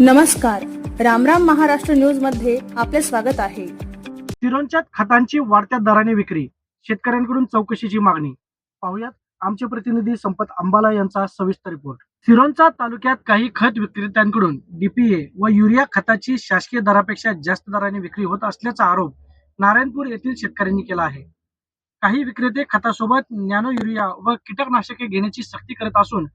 नमस्कार, रामराम महाराष्ट्र न्यूज मध्ये आपले स्वागत आहे। सिरोंचात खतांची वाढत्या दराने विक्री, शेतकऱ्यांकडून चौकशीची मागणी। पाहुयात आमचे प्रतिनिधी संपत अंबाला यांचा सविस्तर रिपोर्ट। सिरोंचा तालुक्यात काही खत विक्रेत्यांकडून डीपीए व युरिया खताची शासकीय दरापेक्षा जास्त दराने विक्री होत असल्याचा आरोप नारायणपूर येथील शेतकऱ्यांनी केला आहे। काही विक्रेते खतासोबत नॅनो युरिया व कीटकनाशके घेण्याची सक्ती करत असून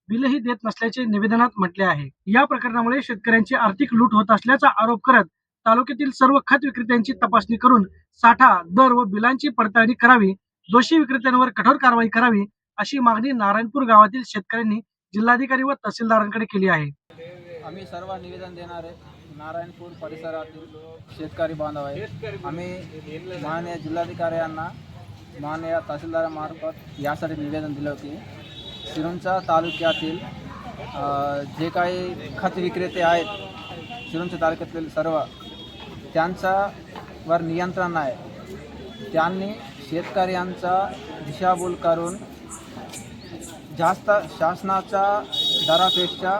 बिलही देत नसल्याचे निवेदनात म्हटले आहे। या प्रकरणामुळे शेतकऱ्यांची आर्थिक लूट होत असल्याचा आरोप करत तालुक्यातील सर्व खत विक्रेत्यांची तपासणी करून साठा, दर व बिलांची पडताळणी करावी, दोषी विक्रेत्यांवर कठोर कारवाई करावी अशी मागणी नारायणपूर गावातील शेतकऱ्यांनी जिल्हाधिकारी व तहसीलदारांकडे केली आहे। आम्ही सर्व निवेदन देणार आहे। नारायणपूर परिसरातील शेतकरी बांधव आहे। आम्ही माननीय जिल्हाधिकारी यांना माननीय तहसीलदारामार्फत यासाठी निवेदन दिलं की सिरोंचा तालुक्यातील जे काही खत विक्रेते आहेत, सिरोंचा तालुक्यातील सर्व त्यांच्यावर नियंत्रण आहे। त्यांनी शेतकऱ्यांचा दिशाभूल करून जास्त शासनाच्या दरापेक्षा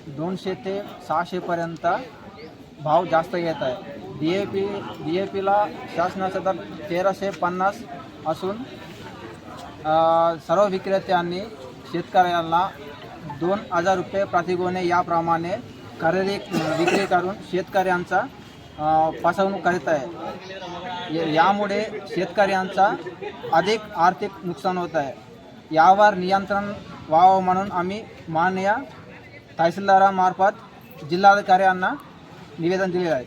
200 ते 600 पर्यंत भाव जास्त येत आहे। DAPला शासनाचा दर 1350 असून सर्व विक्रेत्यांनी शेतकऱ्यांना 2000 रुपये प्रतिगोणे याप्रमाणे खरेदी विक्री करून शेतकऱ्यांचा फसवणूक करीत आहे। यामुळे शेतकऱ्यांचा अधिक आर्थिक नुकसान होत आहे। यावर नियंत्रण व्हावं म्हणून आम्ही माननीय तहसीलदारामार्फत जिल्हाधिकाऱ्यांना निवेदन दिले आहे।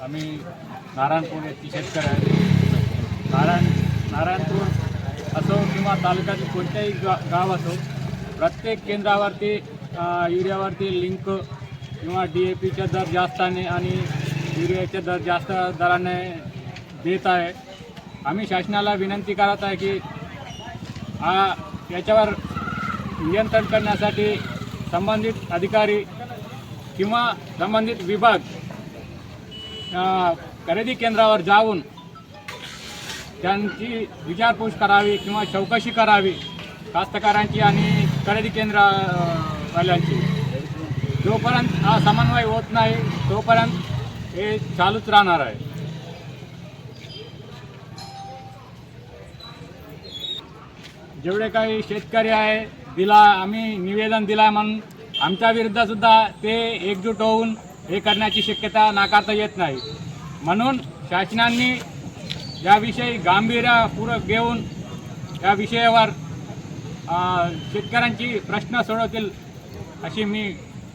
आम्ही नारायणपूर येथील शेतकरी आहे। नारायणपूर असो किंवा तालुक्यातील कोणत्याही गाव असो, प्रत्येक केंद्रावरती युरियावरती लिंक किंवा DAPचा दर जास्त आणि युरियाचे दर जास्त दराने देत आहे। आम्ही शासनाला विनंती करत आहे की याच्यावर नियंत्रण करण्यासाठी संबंधित अधिकारी किंवा संबंधित विभाग खरेदी केंद्रावर जाऊन त्यांची विचारपूस करावी किंवा चौकशी करावी कास्तकारांची आणि खरेदी केंद्रवाल्यांची। जोपर्यंत हा समन्वय होत नाही तोपर्यंत हे चालूच राहणार आहे। जेवढे काही शेतकरी आहे आम्ही निवेदन दिला म्हणून आमच्या विरुद्ध सुद्धा ते एकजूट होऊन हे करण्याची शक्यता नाकारता येत नाही। म्हणून शासनाने याविषयी गांभीर्यपूर्वक घेऊन या विषयावर शेतकऱ्यांची प्रश्न सोडवतील अशी मी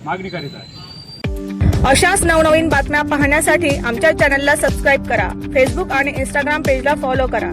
मागणी करीत आहे। अशाच नवनवीन बातम्या पाहण्यासाठी आमच्या चॅनलला सबस्क्राईब करा, फेसबुक आणि इंस्टाग्राम पेजला फॉलो करा।